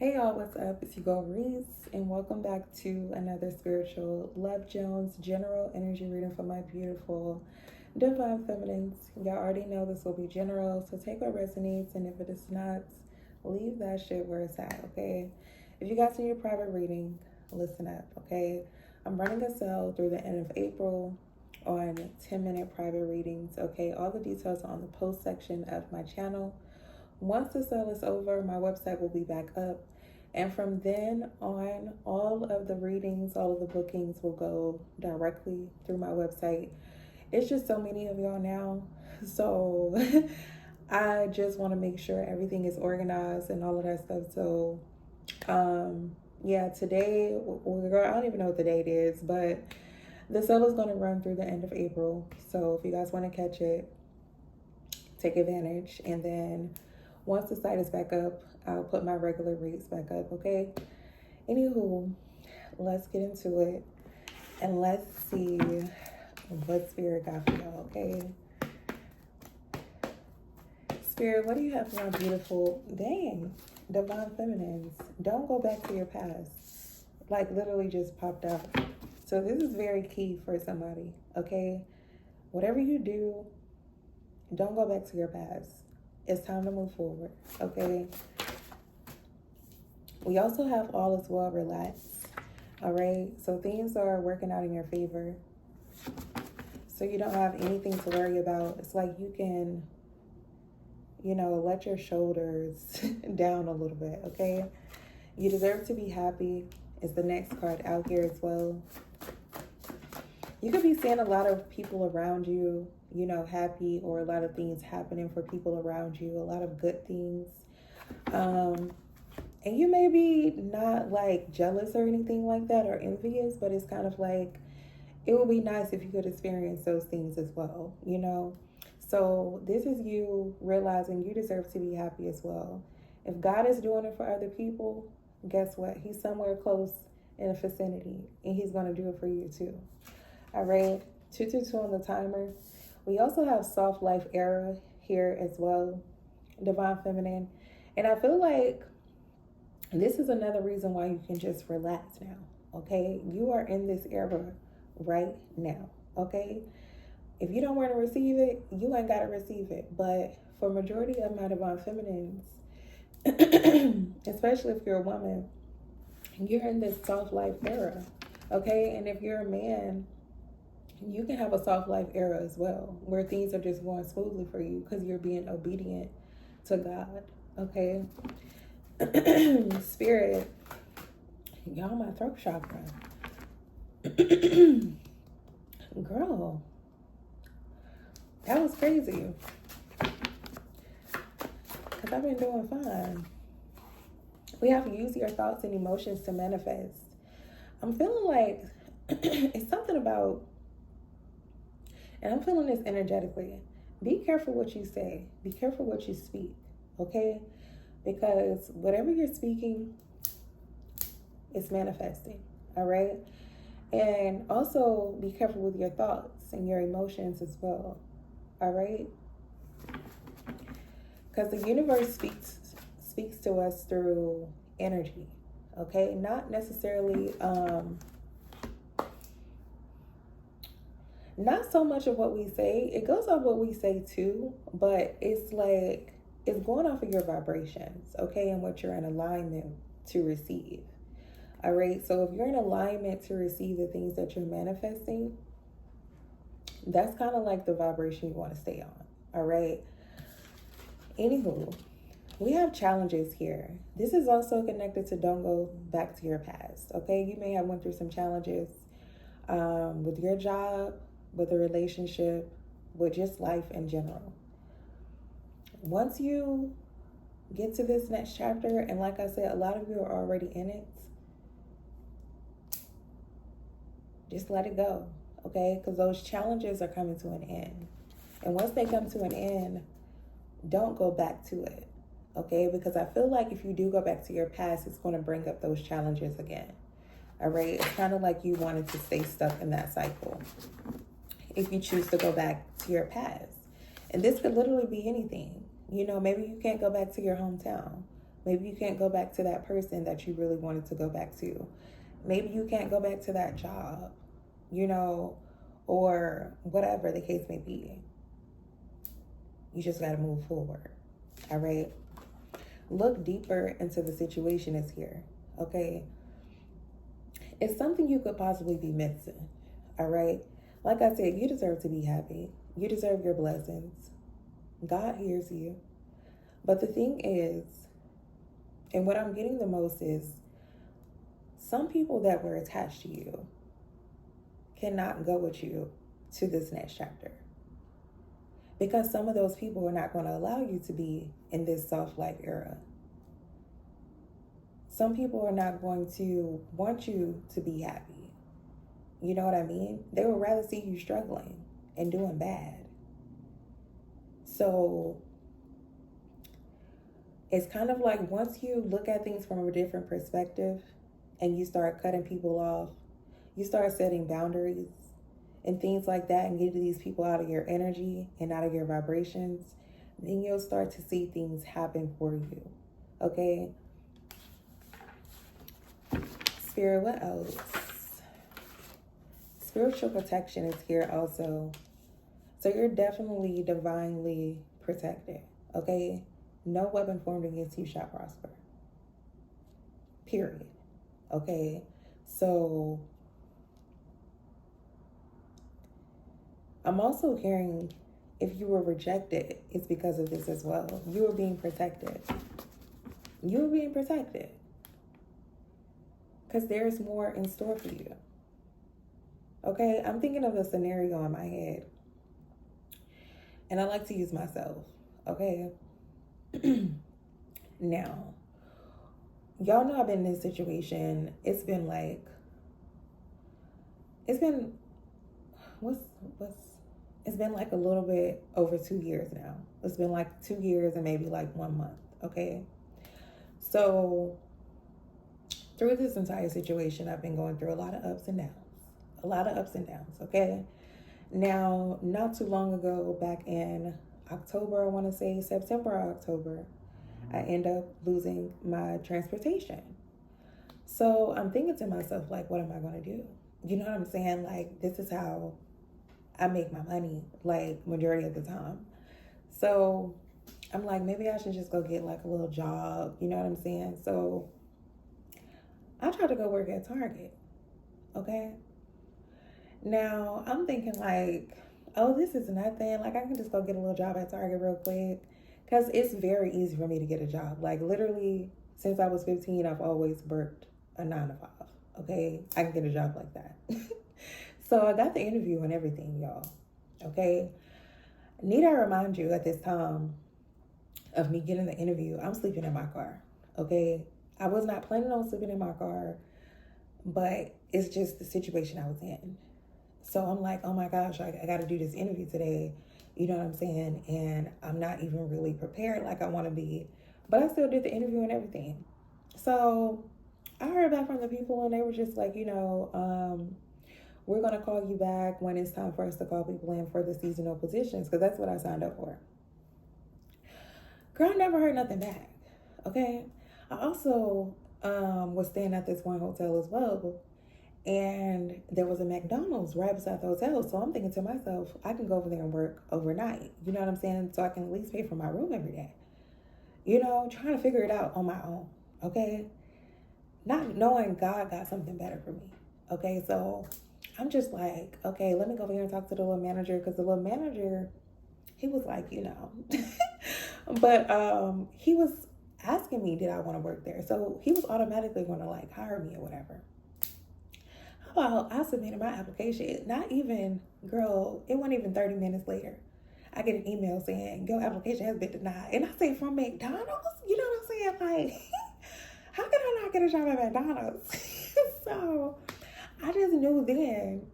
Hey y'all, what's up? It's your girl Reese, and welcome back to another Spiritual Love Jones general energy reading for my beautiful divine feminines. Y'all already know this will be general, so take what resonates, and if it does not, leave that shit where it's at, okay? If you guys need a private reading, listen up, okay? I'm running a sale through the end of April on 10-minute private readings, okay? All the details are on the post section of my channel. Once the sale is over, my website will be back up. And from then on, all of the readings, all of the bookings will go directly through my website. It's just so many of y'all now. So I just want to make sure everything is organized and all of that stuff. So yeah, today, I don't even know what the date is, but the sale is going to run through the end of April. So if you guys want to catch it, take advantage. And then once the site is back up, I'll put my regular rates back up, okay? Anywho, let's get into it. And let's see what Spirit got for y'all, okay? Spirit, what do you have for my beautiful, divine feminines? Don't go back to your past. Like, literally just popped out. So this is very key for somebody, okay? Whatever you do, don't go back to your past. It's time to move forward, okay? We also have all is well, relax, all right? So things are working out in your favor. So you don't have anything to worry about. It's like you can, let your shoulders down a little bit, okay? You deserve to be happy is the next card out here as well. You could be seeing a lot of people around you, happy, or a lot of things happening for people around you, a lot of good things. And you may be not like jealous or anything like that or envious, but it's kind of like, it would be nice if you could experience those things as well, So this is you realizing you deserve to be happy as well. If God is doing it for other people, guess what? He's somewhere close in the vicinity, and he's going to do it for you too. All right, 222 on the timer. We also have soft life era here as well, divine feminine. And I feel like this is another reason why you can just relax now, okay? You are in this era right now, okay? If you don't want to receive it, you ain't got to receive it. But for majority of my divine feminines, especially if you're a woman, you're in this soft life era, okay? And if you're a man, you can have a soft life era as well, where things are just going smoothly for you because you're being obedient to God, okay? Spirit, y'all, my throat chakra. Girl, that was crazy. Because I've been doing fine. We have to use your thoughts and emotions to manifest. I'm feeling like it's something about, and I'm feeling this energetically. Be careful what you say. Be careful what you speak, okay? Because whatever you're speaking, it's manifesting, all right? And also be careful with your thoughts and your emotions as well, all right? Because the universe speaks to us through energy, okay? Not necessarily, not so much of what we say. It goes off what we say too, but it's like, it's going off of your vibrations, okay? And what you're in alignment to receive, all right? So if you're in alignment to receive the things that you're manifesting, that's kind of like the vibration you want to stay on, all right? Anywho, we have challenges here. This is also connected to don't go back to your past, okay? You may have went through some challenges with your job, with a relationship, with just life in general. Once you get to this next chapter, and like I said, a lot of you are already in it, just let it go, okay? Because those challenges are coming to an end. And once they come to an end, don't go back to it, okay? Because I feel like if you do go back to your past, it's going to bring up those challenges again, all right? It's kind of like you wanted to stay stuck in that cycle if you choose to go back to your past. And this could literally be anything. Maybe you can't go back to your hometown, Maybe you can't go back to that person that you really wanted to go back to. Maybe you can't go back to that job, you know, or whatever the case may be. You just got to move forward. All right. Look deeper into the situation is here. Okay. It's something you could possibly be missing. All right. Like I said, you deserve to be happy. You deserve your blessings. God hears you. But the thing is, and what I'm getting the most is some people that were attached to you cannot go with you to this next chapter. Because some of those people are not going to allow you to be in this soft life era. Some people are not going to want you to be happy. You know what I mean? They would rather see you struggling and doing bad. So it's kind of like once you look at things from a different perspective and you start cutting people off, you start setting boundaries and things like that and getting these people out of your energy and out of your vibrations, then you'll start to see things happen for you. Okay? Spirit, what else? Spiritual protection is here also. So you're definitely divinely protected. Okay? No weapon formed against you shall prosper. Period. Okay? So I'm also hearing if you were rejected, it's because of this as well. You were being protected. You were being protected. Because there's more in store for you. Okay? I'm thinking of a scenario in my head. And I like to use myself. Okay? Now, y'all know I've been in this situation. It's been like a little bit over 2 years now. It's been like 2 years and maybe like 1 month. Okay? So through this entire situation, I've been going through a lot of ups and downs. Okay? Now, not too long ago, back in October, I want to say September or October, I end up losing my transportation. So I'm thinking to myself, like, what am I going to do? You know what I'm saying? Like, this is how I make my money, like, majority of the time. So I'm like, maybe I should just go get like a little job. You know what I'm saying? So I tried to go work at Target. Okay? Now, I'm thinking like, oh, this is nothing. Like, I can just go get a little job at Target real quick. Because it's very easy for me to get a job. Like, literally, since I was 15, I've always worked a 9 to 5. Okay? I can get a job like that. So I got the interview and everything, y'all. Okay? Need I remind you at this time of me getting the interview, I'm sleeping in my car. Okay? I was not planning on sleeping in my car, but it's just the situation I was in. So I'm like, oh my gosh, I got to do this interview today. You know what I'm saying? And I'm not even really prepared like I want to be. But I still did the interview and everything. So I heard back from the people and they were just like, we're going to call you back when it's time for us to call people in for the seasonal positions. Because that's what I signed up for. Girl, I never heard nothing back. Okay? I also was staying at this one hotel as well. And there was a McDonald's right beside the hotel. So I'm thinking to myself, I can go over there and work overnight. You know what I'm saying? So I can at least pay for my room every day. You know, trying to figure it out on my own. Okay? Not knowing God got something better for me. Okay? So I'm just like, okay, let me go over here and talk to the little manager. Because the little manager, he was like, But he was asking me, did I want to work there? So he was automatically going to like hire me or whatever. Well, I submitted my application. Not even, girl, it wasn't even 30 minutes later. I get an email saying, your application has been denied. And I say, from McDonald's? You know what I'm saying? Like, how can I not get a job at McDonald's? So I just knew then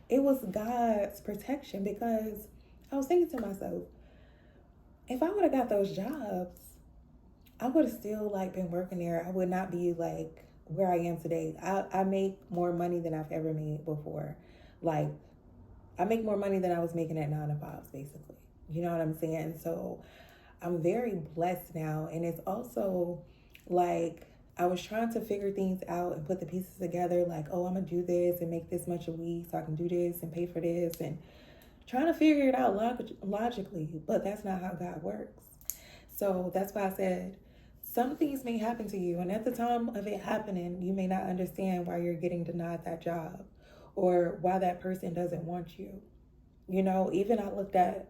it was God's protection, because I was thinking to myself, if I would have got those jobs, I would have still like been working there. I would not be like where I am today. I make more money than I've ever made before. Like, I make more money than I was making at 9 to 5, basically. You know what I'm saying? So I'm very blessed now. And it's also, Like, I was trying to figure things out and put the pieces together. Like, oh, I'm going to do this and make this much a week so I can do this and pay for this. And trying to figure it out logically. But that's not how God works. So that's why I said, some things may happen to you. And at the time of it happening, you may not understand why you're getting denied that job or why that person doesn't want you. You know, even I looked at,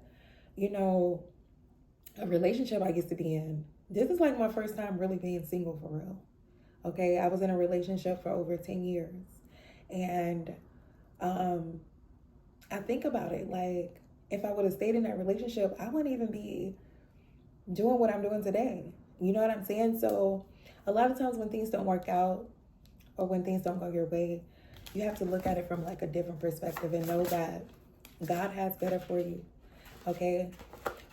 you know, a relationship I used to be in. This is like my first time really being single for real. Okay, I was in a relationship for over 10 years. And I think about it, like, if I would have stayed in that relationship, I wouldn't even be doing what I'm doing today. You know what I'm saying? So a lot of times when things don't work out or when things don't go your way, you have to look at it from like a different perspective and know that God has better for you. Okay?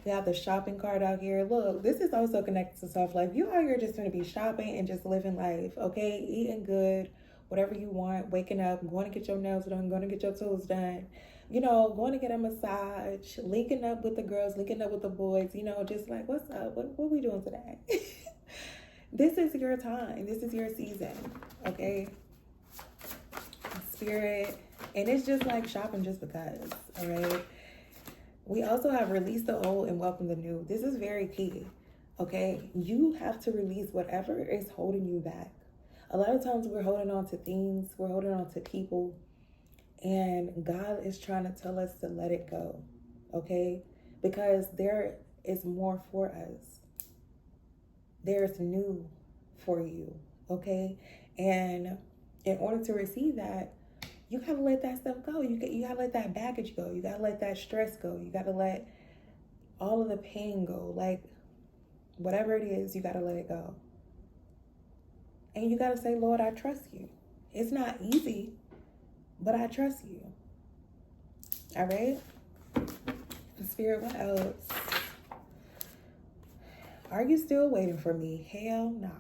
We have the shopping cart out here. Look, this is also connected to self-love. You out here just going to be shopping and just living life, okay? Eating good, whatever you want, waking up, going to get your nails done, going to get your toes done, you know, going to get a massage, linking up with the girls, linking up with the boys, you know, just like, what's up? What are we doing today? This is your time. This is your season, okay? Spirit. And it's just like shopping just because, all right? We also have released the old and welcome the new. This is very key, okay? You have to release whatever is holding you back. A lot of times we're holding on to things, we're holding on to people, and God is trying to tell us to let it go, okay? Because there is more for us. There's new for you, okay? And in order to receive that, you gotta let that stuff go. You gotta let that baggage go. You gotta let that stress go. You gotta let all of the pain go. Like, whatever it is, you gotta let it go. And you gotta say, Lord, I trust you. It's not easy, but I trust you. All right? Spirit, what else? Are you still waiting for me? Hell no.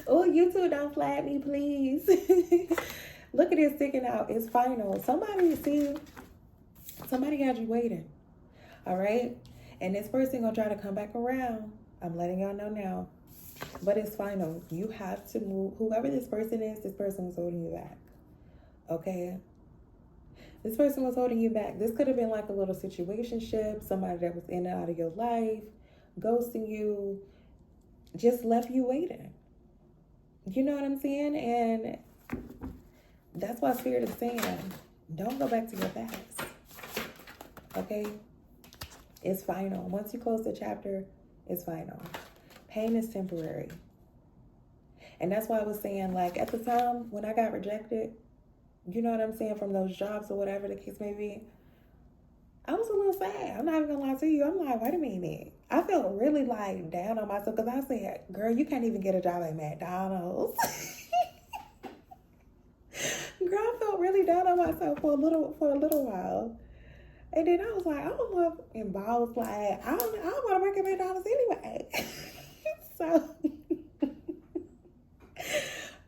Oh, YouTube, don't flag me, please. Look at it sticking out. It's final. Somebody had you waiting. All right? And this person gonna try to come back around. I'm letting y'all know now. But it's final. You have to move. Whoever this person is, this person was holding you back. Okay? This person was holding you back. This could have been like a little situationship. Somebody that was in and out of your life, ghosting you, just left you waiting. You know what I'm saying? And that's why Spirit is saying, don't go back to your past. Okay? It's final. Once you close the chapter, it's final. Pain is temporary. And that's why I was saying, like, at the time when I got rejected, you know what I'm saying, from those jobs or whatever the case may be, I was a little sad. I'm not even gonna lie to you. I'm like, wait a minute. I felt really like down on myself because I said, girl, you can't even get a job at McDonald's. Girl, I felt really down on myself for a little while. And then I was like, I don't know if involved, like, I don't want to work at McDonald's anyway. So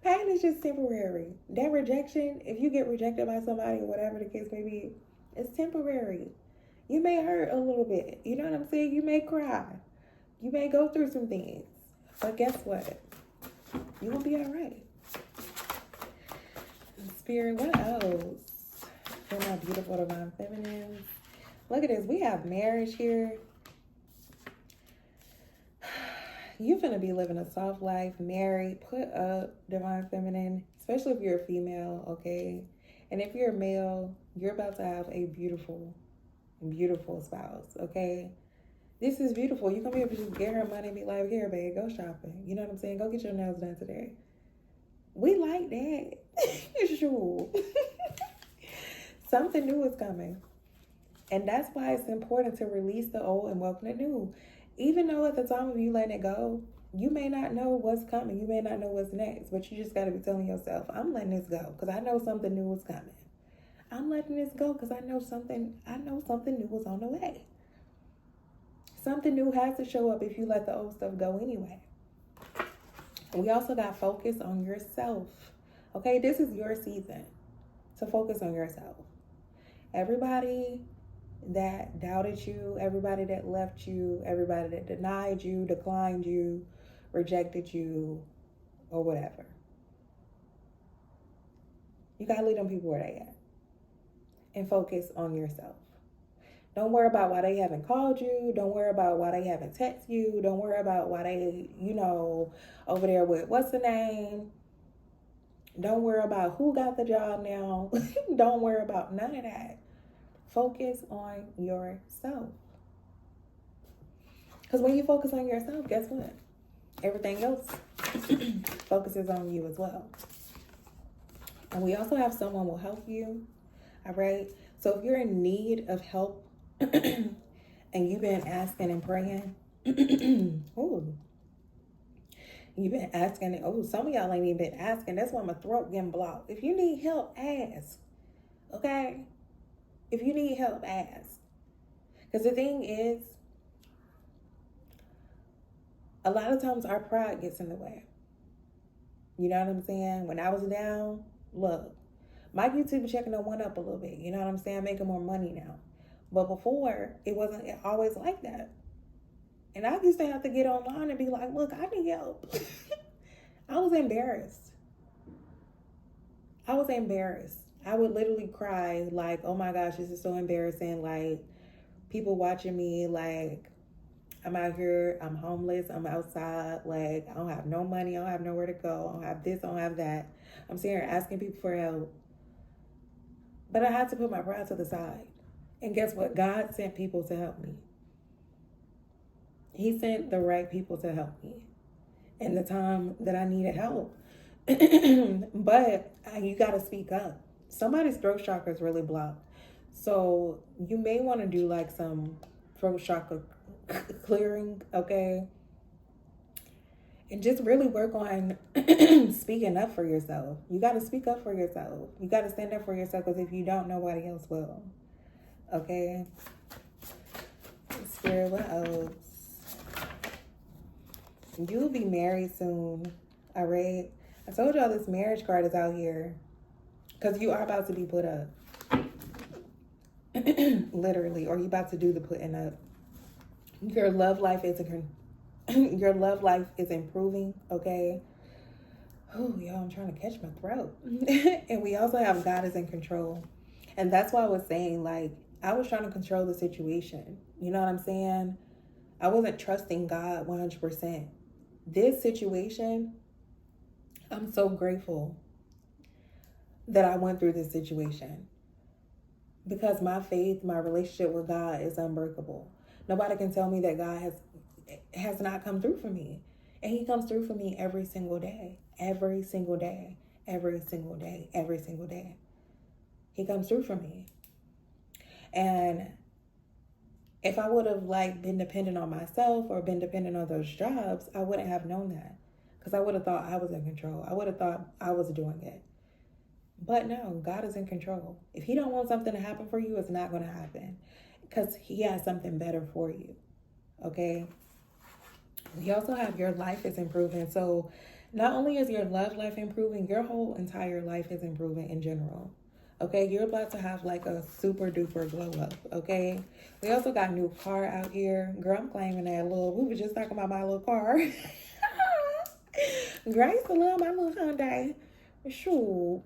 pain is just temporary. That rejection, if you get rejected by somebody or whatever the case may be, it's temporary. You may hurt a little bit. You know what I'm saying? You may cry. You may go through some things. But guess what? You're going to be all right. Spirit, what else? For my beautiful divine feminines. Look at this. We have marriage here. You're going to be living a soft life, married, put up, divine feminine, especially if you're a female, okay? And if you're a male, you're about to have a beautiful, beautiful spouse, okay? This is beautiful. You're going to be able to just get her money and be like, here, babe, go shopping. You know what I'm saying? Go get your nails done today. We like that. Sure. Something new is coming. And that's why it's important to release the old and welcome the new. Even though at the time of you letting it go, you may not know what's coming. You may not know what's next. But you just got to be telling yourself, I'm letting this go because I know something new is coming. I'm letting this go because I know something new is on the way. Something new has to show up if you let the old stuff go anyway. We also got focus on yourself. Okay, this is your season to focus on yourself. Everybody that doubted you, everybody that left you, everybody that denied you, declined you, rejected you, or whatever. You gotta leave them people where they at and focus on yourself. Don't worry about why they haven't called you. Don't worry about why they haven't texted you. Don't worry about why they, over there with what's the name. Don't worry about who got the job now. Don't worry about none of that. Focus on yourself. Because when you focus on yourself, guess what? Everything else focuses on you as well. And we also have someone will help you. All right. So if you're in need of help and you've been asking and praying, ooh, you've been asking, some of y'all ain't even been asking. That's why my throat getting blocked. If you need help, ask. Okay? If you need help, ask. Because the thing is, a lot of times our pride gets in the way. You know what I'm saying? When I was down, look, my YouTube checking on went up a little bit. You know what I'm saying? I'm making more money now. But before, it wasn't always like that. And I used to have to get online and be like, look, I need help. I was embarrassed. I would literally cry like, oh my gosh, this is so embarrassing. Like, people watching me, like, I'm out here, I'm homeless, I'm outside, like, I don't have no money, I don't have nowhere to go, I don't have this, I don't have that. I'm sitting here asking people for help. But I had to put my pride to the side. And guess what? God sent people to help me. He sent the right people to help me in the time that I needed help. But you got to speak up. Somebody's throat chakra is really blocked. So you may want to do like some throat chakra clearing, okay? And just really work on speaking up for yourself. You got to speak up for yourself. You got to stand up for yourself, because if you don't, nobody else will. Okay? Spirit, what else? You'll be married soon. All right? I told y'all this marriage card is out here because you are about to be put up. Literally. Or you about to do the putting up. Your love life is improving, okay? Oh, y'all, I'm trying to catch my throat. And we also have God is in control. And that's why I was saying, like, I was trying to control the situation. You know what I'm saying? I wasn't trusting God 100%. This situation, I'm so grateful that I went through this situation, because my faith, my relationship with God is unbreakable. Nobody can tell me that God has not come through for me. And he comes through for me every single day. Every single day. Every single day. Every single day. He comes through for me. And if I would have been dependent on myself or been dependent on those jobs, I wouldn't have known that. Because I would have thought I was in control. I would have thought I was doing it. But no, God is in control. If he don't want something to happen for you, it's not going to happen. Because he has something better for you. Okay? We also have your life is improving. So not only is your love life improving, your whole entire life is improving in general. Okay? You're about to have like a super duper glow up. Okay? We also got a new car out here. Girl, I'm claiming that we were just talking about my little car. Girl, I used to love my little Hyundai. Sure.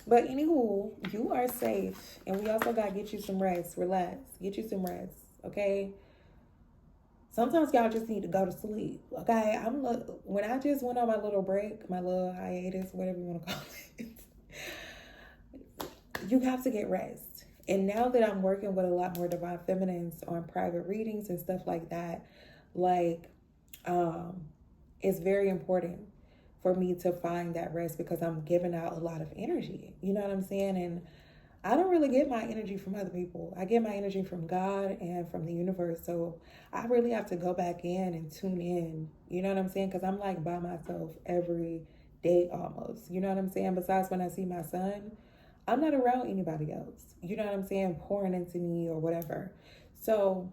But anywho, you are safe. And we also got to get you some rest. Relax. Get you some rest. Okay? Sometimes y'all just need to go to sleep. Okay? When I just went on my little break, my little hiatus, whatever you want to call it, you have to get rest. And now that I'm working with a lot more divine feminines on private readings and stuff like that, it's very important for me to find that rest, because I'm giving out a lot of energy. You know what I'm saying? And I don't really get my energy from other people. I get my energy from God and from the universe. So I really have to go back in and tune in. You know what I'm saying? Because I'm like by myself every day almost. You know what I'm saying? Besides when I see my son, I'm not around anybody else. You know what I'm saying? Pouring into me or whatever. So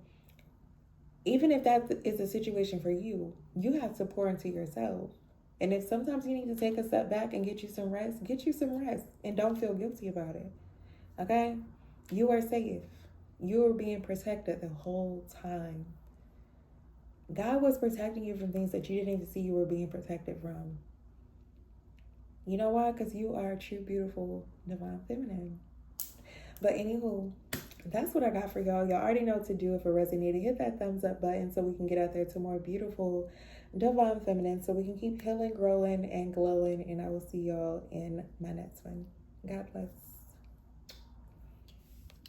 even if that is a situation for you, you have to pour into yourself. And if sometimes you need to take a step back and get you some rest and don't feel guilty about it. Okay? You are safe. You were being protected the whole time. God was protecting you from things that you didn't even see you were being protected from. You know why? Because you are a true, beautiful, divine feminine. But anywho, that's what I got for y'all. Y'all already know what to do if it resonated. Hit that thumbs up button so we can get out there to more beautiful, divine feminine, so we can keep healing, growing, and glowing. And I will see y'all in my next one. God bless.